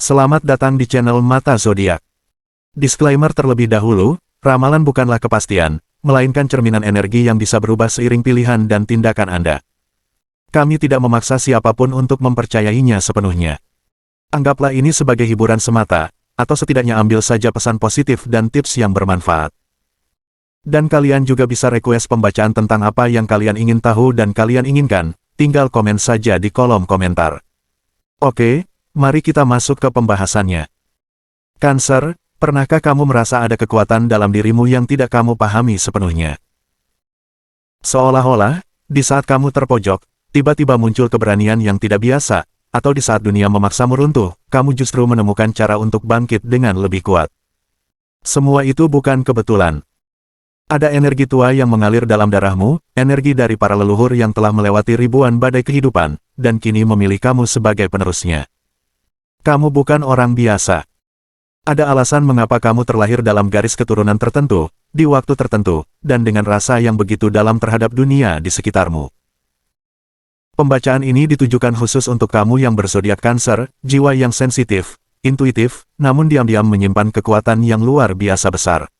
Selamat datang di channel Mata Zodiak. Disclaimer terlebih dahulu, ramalan bukanlah kepastian, melainkan cerminan energi yang bisa berubah seiring pilihan dan tindakan Anda. Kami tidak memaksa siapapun untuk mempercayainya sepenuhnya. Anggaplah ini sebagai hiburan semata, atau setidaknya ambil saja pesan positif dan tips yang bermanfaat. Dan kalian juga bisa request pembacaan tentang apa yang kalian ingin tahu dan kalian inginkan, tinggal komen saja di kolom komentar. Oke. Mari kita masuk ke pembahasannya. Cancer, pernahkah kamu merasa ada kekuatan dalam dirimu yang tidak kamu pahami sepenuhnya? Seolah-olah, di saat kamu terpojok, tiba-tiba muncul keberanian yang tidak biasa, atau di saat dunia memaksamu runtuh, kamu justru menemukan cara untuk bangkit dengan lebih kuat. Semua itu bukan kebetulan. Ada energi tua yang mengalir dalam darahmu, energi dari para leluhur yang telah melewati ribuan badai kehidupan, dan kini memilih kamu sebagai penerusnya. Kamu bukan orang biasa. Ada alasan mengapa kamu terlahir dalam garis keturunan tertentu, di waktu tertentu, dan dengan rasa yang begitu dalam terhadap dunia di sekitarmu. Pembacaan ini ditujukan khusus untuk kamu yang berzodiak Cancer, jiwa yang sensitif, intuitif, namun diam-diam menyimpan kekuatan yang luar biasa besar.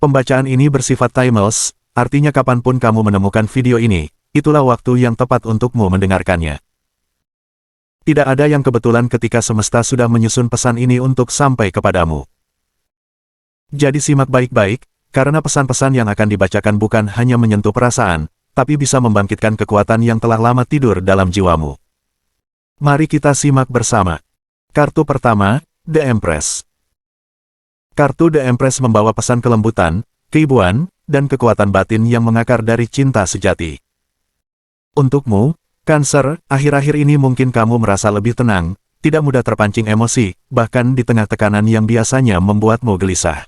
Pembacaan ini bersifat timeless, artinya kapanpun kamu menemukan video ini, itulah waktu yang tepat untukmu mendengarkannya. Tidak ada yang kebetulan ketika semesta sudah menyusun pesan ini untuk sampai kepadamu. Jadi simak baik-baik, karena pesan-pesan yang akan dibacakan bukan hanya menyentuh perasaan, tapi bisa membangkitkan kekuatan yang telah lama tidur dalam jiwamu. Mari kita simak bersama. Kartu pertama, The Empress. Kartu The Empress membawa pesan kelembutan, keibuan, dan kekuatan batin yang mengakar dari cinta sejati. Untukmu, Cancer, akhir-akhir ini mungkin kamu merasa lebih tenang, tidak mudah terpancing emosi, bahkan di tengah tekanan yang biasanya membuatmu gelisah.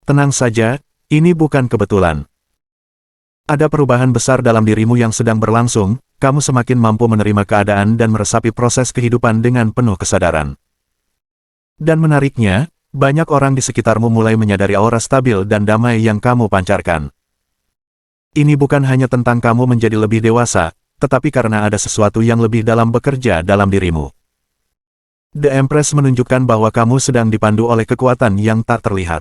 Tenang saja, ini bukan kebetulan. Ada perubahan besar dalam dirimu yang sedang berlangsung, kamu semakin mampu menerima keadaan dan meresapi proses kehidupan dengan penuh kesadaran. Dan menariknya, banyak orang di sekitarmu mulai menyadari aura stabil dan damai yang kamu pancarkan. Ini bukan hanya tentang kamu menjadi lebih dewasa, tetapi karena ada sesuatu yang lebih dalam bekerja dalam dirimu. The Empress menunjukkan bahwa kamu sedang dipandu oleh kekuatan yang tak terlihat.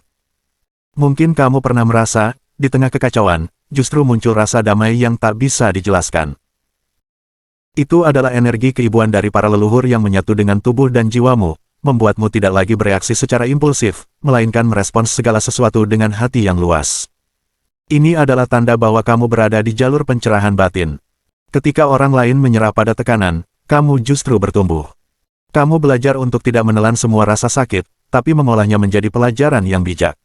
Mungkin kamu pernah merasa, di tengah kekacauan, justru muncul rasa damai yang tak bisa dijelaskan. Itu adalah energi keibuan dari para leluhur yang menyatu dengan tubuh dan jiwamu, membuatmu tidak lagi bereaksi secara impulsif, melainkan merespons segala sesuatu dengan hati yang luas. Ini adalah tanda bahwa kamu berada di jalur pencerahan batin. Ketika orang lain menyerah pada tekanan, kamu justru bertumbuh. Kamu belajar untuk tidak menelan semua rasa sakit, tapi mengolahnya menjadi pelajaran yang bijak.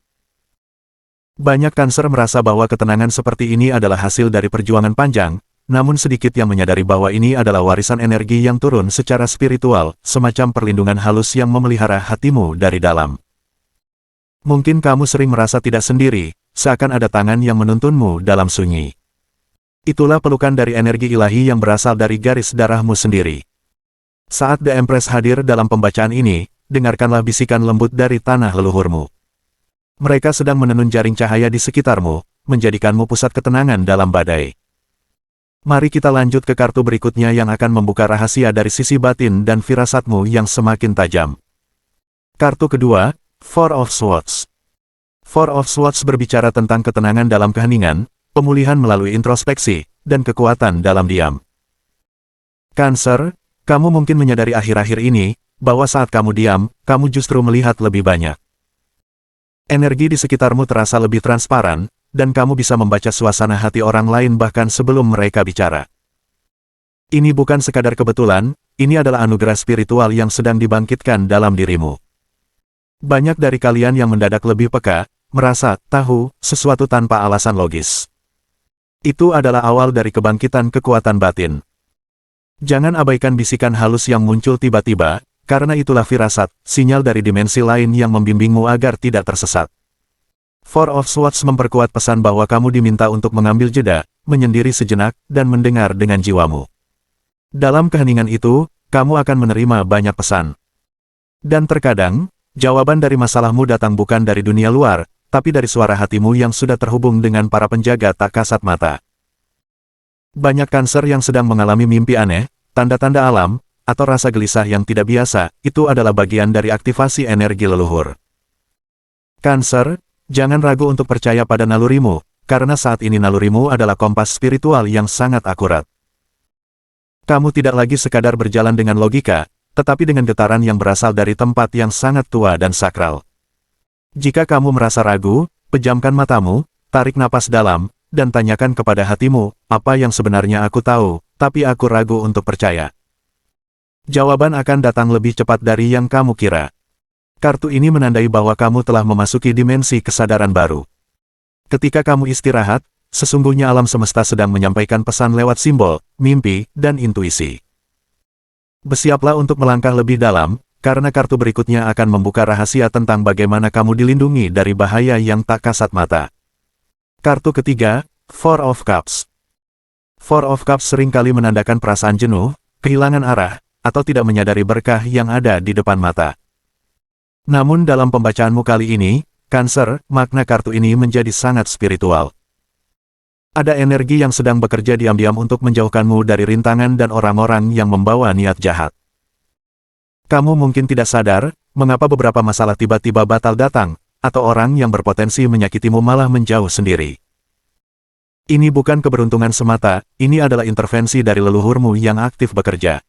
Banyak Cancer merasa bahwa ketenangan seperti ini adalah hasil dari perjuangan panjang, namun sedikit yang menyadari bahwa ini adalah warisan energi yang turun secara spiritual, semacam perlindungan halus yang memelihara hatimu dari dalam. Mungkin kamu sering merasa tidak sendiri, seakan ada tangan yang menuntunmu dalam sunyi. Itulah pelukan dari energi ilahi yang berasal dari garis darahmu sendiri. Saat The Empress hadir dalam pembacaan ini, dengarkanlah bisikan lembut dari tanah leluhurmu. Mereka sedang menenun jaring cahaya di sekitarmu, menjadikanmu pusat ketenangan dalam badai. Mari kita lanjut ke kartu berikutnya yang akan membuka rahasia dari sisi batin dan firasatmu yang semakin tajam. Kartu kedua, Four of Swords. Four of Swords berbicara tentang ketenangan dalam keheningan, pemulihan melalui introspeksi, dan kekuatan dalam diam. Cancer, kamu mungkin menyadari akhir-akhir ini, bahwa saat kamu diam, kamu justru melihat lebih banyak. Energi di sekitarmu terasa lebih transparan, dan kamu bisa membaca suasana hati orang lain bahkan sebelum mereka bicara. Ini bukan sekadar kebetulan, ini adalah anugerah spiritual yang sedang dibangkitkan dalam dirimu. Banyak dari kalian yang mendadak lebih peka, merasa tahu sesuatu tanpa alasan logis. Itu adalah awal dari kebangkitan kekuatan batin. Jangan abaikan bisikan halus yang muncul tiba-tiba, karena itulah firasat, sinyal dari dimensi lain yang membimbingmu agar tidak tersesat. Four of Swords memperkuat pesan bahwa kamu diminta untuk mengambil jeda, menyendiri sejenak, dan mendengar dengan jiwamu. Dalam keheningan itu, kamu akan menerima banyak pesan. Dan terkadang, jawaban dari masalahmu datang bukan dari dunia luar, tapi dari suara hatimu yang sudah terhubung dengan para penjaga tak kasat mata. Banyak Cancer yang sedang mengalami mimpi aneh, tanda-tanda alam, atau rasa gelisah yang tidak biasa, itu adalah bagian dari aktivasi energi leluhur. Cancer, jangan ragu untuk percaya pada nalurimu, karena saat ini nalurimu adalah kompas spiritual yang sangat akurat. Kamu tidak lagi sekadar berjalan dengan logika, tetapi dengan getaran yang berasal dari tempat yang sangat tua dan sakral. Jika kamu merasa ragu, pejamkan matamu, tarik napas dalam, dan tanyakan kepada hatimu, apa yang sebenarnya aku tahu, tapi aku ragu untuk percaya. Jawaban akan datang lebih cepat dari yang kamu kira. Kartu ini menandai bahwa kamu telah memasuki dimensi kesadaran baru. Ketika kamu istirahat, sesungguhnya alam semesta sedang menyampaikan pesan lewat simbol, mimpi, dan intuisi. Bersiaplah untuk melangkah lebih dalam, karena kartu berikutnya akan membuka rahasia tentang bagaimana kamu dilindungi dari bahaya yang tak kasat mata. Kartu ketiga, Four of Cups. Four of Cups seringkali menandakan perasaan jenuh, kehilangan arah, atau tidak menyadari berkah yang ada di depan mata. Namun dalam pembacaanmu kali ini, Cancer, makna kartu ini menjadi sangat spiritual. Ada energi yang sedang bekerja diam-diam untuk menjauhkanmu dari rintangan dan orang-orang yang membawa niat jahat. Kamu mungkin tidak sadar, mengapa beberapa masalah tiba-tiba batal datang, atau orang yang berpotensi menyakitimu malah menjauh sendiri. Ini bukan keberuntungan semata, ini adalah intervensi dari leluhurmu yang aktif bekerja.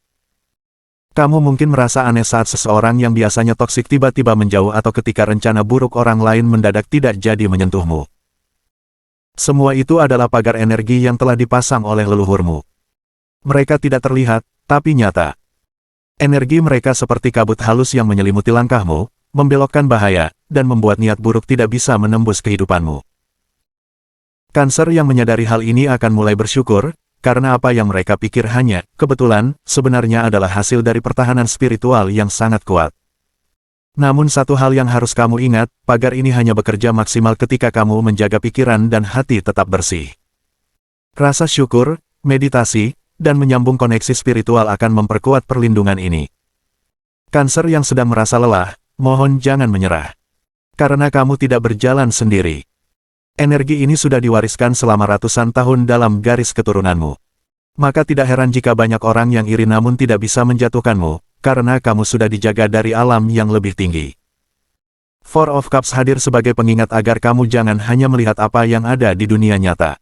Kamu mungkin merasa aneh saat seseorang yang biasanya toksik tiba-tiba menjauh atau ketika rencana buruk orang lain mendadak tidak jadi menyentuhmu. Semua itu adalah pagar energi yang telah dipasang oleh leluhurmu. Mereka tidak terlihat, tapi nyata. Energi mereka seperti kabut halus yang menyelimuti langkahmu, membelokkan bahaya, dan membuat niat buruk tidak bisa menembus kehidupanmu. Cancer yang menyadari hal ini akan mulai bersyukur, karena apa yang mereka pikir hanya kebetulan, sebenarnya adalah hasil dari pertahanan spiritual yang sangat kuat. Namun satu hal yang harus kamu ingat, pagar ini hanya bekerja maksimal ketika kamu menjaga pikiran dan hati tetap bersih. Rasa syukur, meditasi, dan menyambung koneksi spiritual akan memperkuat perlindungan ini. Cancer yang sedang merasa lelah, mohon jangan menyerah. Karena kamu tidak berjalan sendiri. Energi ini sudah diwariskan selama ratusan tahun dalam garis keturunanmu. Maka tidak heran jika banyak orang yang iri namun tidak bisa menjatuhkanmu, karena kamu sudah dijaga dari alam yang lebih tinggi. Four of Cups hadir sebagai pengingat agar kamu jangan hanya melihat apa yang ada di dunia nyata.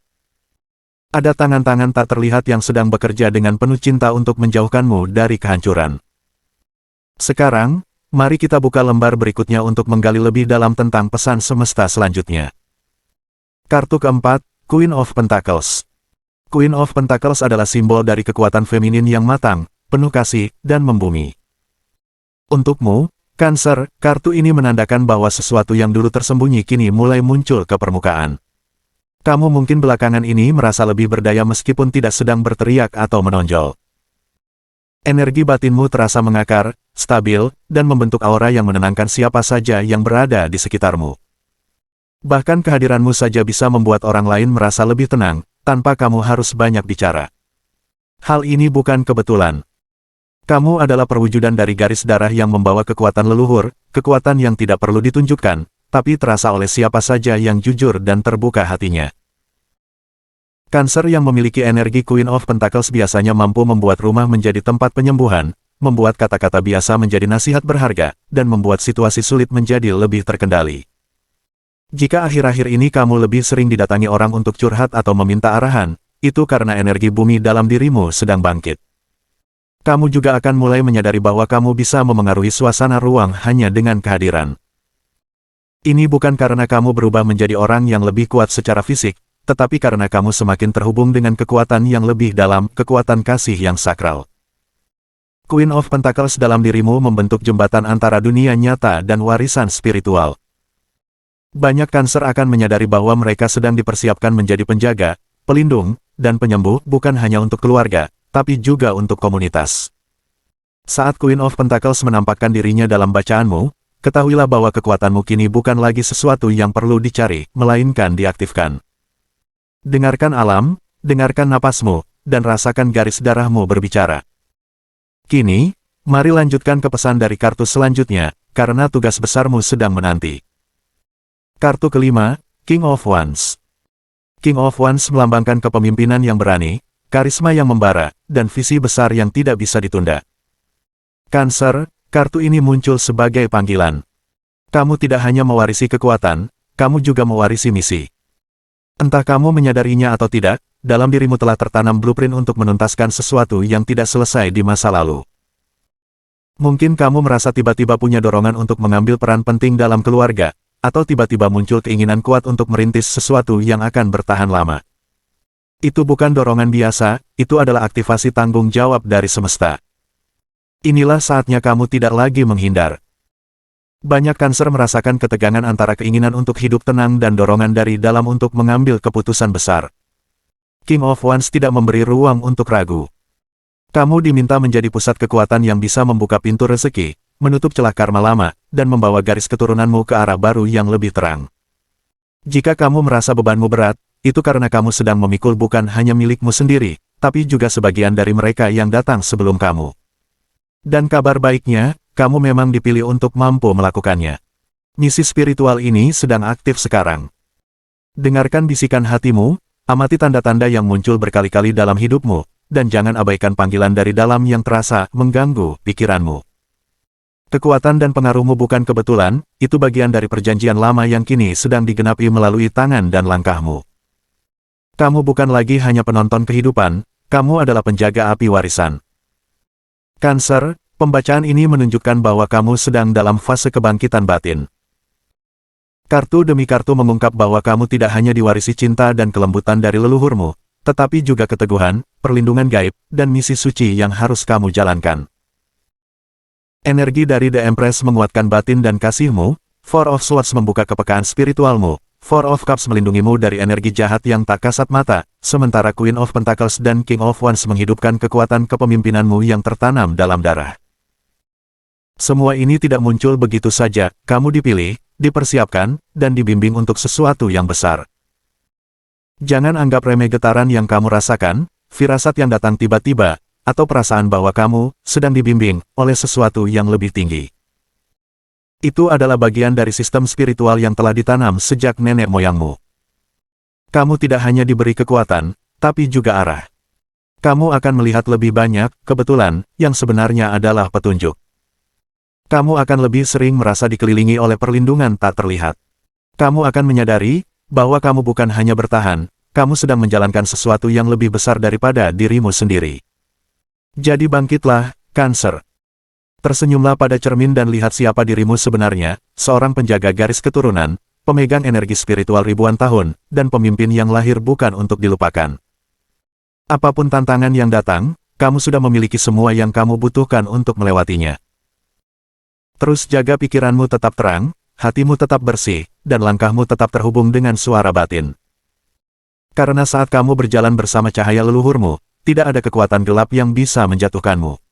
Ada tangan-tangan tak terlihat yang sedang bekerja dengan penuh cinta untuk menjauhkanmu dari kehancuran. Sekarang, mari kita buka lembar berikutnya untuk menggali lebih dalam tentang pesan semesta selanjutnya. Kartu keempat, Queen of Pentacles. Queen of Pentacles adalah simbol dari kekuatan feminin yang matang, penuh kasih, dan membumi. Untukmu, Cancer, kartu ini menandakan bahwa sesuatu yang dulu tersembunyi kini mulai muncul ke permukaan. Kamu mungkin belakangan ini merasa lebih berdaya meskipun tidak sedang berteriak atau menonjol. Energi batinmu terasa mengakar, stabil, dan membentuk aura yang menenangkan siapa saja yang berada di sekitarmu. Bahkan kehadiranmu saja bisa membuat orang lain merasa lebih tenang, tanpa kamu harus banyak bicara. Hal ini bukan kebetulan. Kamu adalah perwujudan dari garis darah yang membawa kekuatan leluhur, kekuatan yang tidak perlu ditunjukkan, tapi terasa oleh siapa saja yang jujur dan terbuka hatinya. Cancer yang memiliki energi Queen of Pentacles biasanya mampu membuat rumah menjadi tempat penyembuhan, membuat kata-kata biasa menjadi nasihat berharga, dan membuat situasi sulit menjadi lebih terkendali. Jika akhir-akhir ini kamu lebih sering didatangi orang untuk curhat atau meminta arahan, itu karena energi bumi dalam dirimu sedang bangkit. Kamu juga akan mulai menyadari bahwa kamu bisa memengaruhi suasana ruang hanya dengan kehadiran. Ini bukan karena kamu berubah menjadi orang yang lebih kuat secara fisik, tetapi karena kamu semakin terhubung dengan kekuatan yang lebih dalam, kekuatan kasih yang sakral. Queen of Pentacles dalam dirimu membentuk jembatan antara dunia nyata dan warisan spiritual. Banyak Cancer akan menyadari bahwa mereka sedang dipersiapkan menjadi penjaga, pelindung, dan penyembuh bukan hanya untuk keluarga, tapi juga untuk komunitas. Saat Queen of Pentacles menampakkan dirinya dalam bacaanmu, ketahuilah bahwa kekuatanmu kini bukan lagi sesuatu yang perlu dicari, melainkan diaktifkan. Dengarkan alam, dengarkan napasmu, dan rasakan garis darahmu berbicara. Kini, mari lanjutkan ke pesan dari kartu selanjutnya, karena tugas besarmu sedang menanti. Kartu kelima, King of Wands. King of Wands melambangkan kepemimpinan yang berani, karisma yang membara, dan visi besar yang tidak bisa ditunda. Cancer, kartu ini muncul sebagai panggilan. Kamu tidak hanya mewarisi kekuatan, kamu juga mewarisi misi. Entah kamu menyadarinya atau tidak, dalam dirimu telah tertanam blueprint untuk menuntaskan sesuatu yang tidak selesai di masa lalu. Mungkin kamu merasa tiba-tiba punya dorongan untuk mengambil peran penting dalam keluarga, atau tiba-tiba muncul keinginan kuat untuk merintis sesuatu yang akan bertahan lama. Itu bukan dorongan biasa, itu adalah aktivasi tanggung jawab dari semesta. Inilah saatnya kamu tidak lagi menghindar. Banyak Cancer merasakan ketegangan antara keinginan untuk hidup tenang dan dorongan dari dalam untuk mengambil keputusan besar. King of Wands tidak memberi ruang untuk ragu. Kamu diminta menjadi pusat kekuatan yang bisa membuka pintu rezeki, menutup celah karma lama, dan membawa garis keturunanmu ke arah baru yang lebih terang. Jika kamu merasa bebanmu berat, itu karena kamu sedang memikul bukan hanya milikmu sendiri, tapi juga sebagian dari mereka yang datang sebelum kamu. Dan kabar baiknya, kamu memang dipilih untuk mampu melakukannya. Misi spiritual ini sedang aktif sekarang. Dengarkan bisikan hatimu, amati tanda-tanda yang muncul berkali-kali dalam hidupmu, dan jangan abaikan panggilan dari dalam yang terasa mengganggu pikiranmu. Kekuatan dan pengaruhmu bukan kebetulan, itu bagian dari perjanjian lama yang kini sedang digenapi melalui tangan dan langkahmu. Kamu bukan lagi hanya penonton kehidupan, kamu adalah penjaga api warisan. Cancer, pembacaan ini menunjukkan bahwa kamu sedang dalam fase kebangkitan batin. Kartu demi kartu mengungkap bahwa kamu tidak hanya diwarisi cinta dan kelembutan dari leluhurmu, tetapi juga keteguhan, perlindungan gaib, dan misi suci yang harus kamu jalankan. Energi dari The Empress menguatkan batin dan kasihmu, Four of Swords membuka kepekaan spiritualmu, Four of Cups melindungimu dari energi jahat yang tak kasat mata, sementara Queen of Pentacles dan King of Wands menghidupkan kekuatan kepemimpinanmu yang tertanam dalam darah. Semua ini tidak muncul begitu saja, kamu dipilih, dipersiapkan, dan dibimbing untuk sesuatu yang besar. Jangan anggap remeh getaran yang kamu rasakan, firasat yang datang tiba-tiba, atau perasaan bahwa kamu sedang dibimbing oleh sesuatu yang lebih tinggi. Itu adalah bagian dari sistem spiritual yang telah ditanam sejak nenek moyangmu. Kamu tidak hanya diberi kekuatan, tapi juga arah. Kamu akan melihat lebih banyak kebetulan yang sebenarnya adalah petunjuk. Kamu akan lebih sering merasa dikelilingi oleh perlindungan tak terlihat. Kamu akan menyadari bahwa kamu bukan hanya bertahan, kamu sedang menjalankan sesuatu yang lebih besar daripada dirimu sendiri. Jadi bangkitlah, Cancer. Tersenyumlah pada cermin dan lihat siapa dirimu sebenarnya, seorang penjaga garis keturunan, pemegang energi spiritual ribuan tahun, dan pemimpin yang lahir bukan untuk dilupakan. Apapun tantangan yang datang, kamu sudah memiliki semua yang kamu butuhkan untuk melewatinya. Terus jaga pikiranmu tetap terang, hatimu tetap bersih, dan langkahmu tetap terhubung dengan suara batin. Karena saat kamu berjalan bersama cahaya leluhurmu, tidak ada kekuatan gelap yang bisa menjatuhkanmu.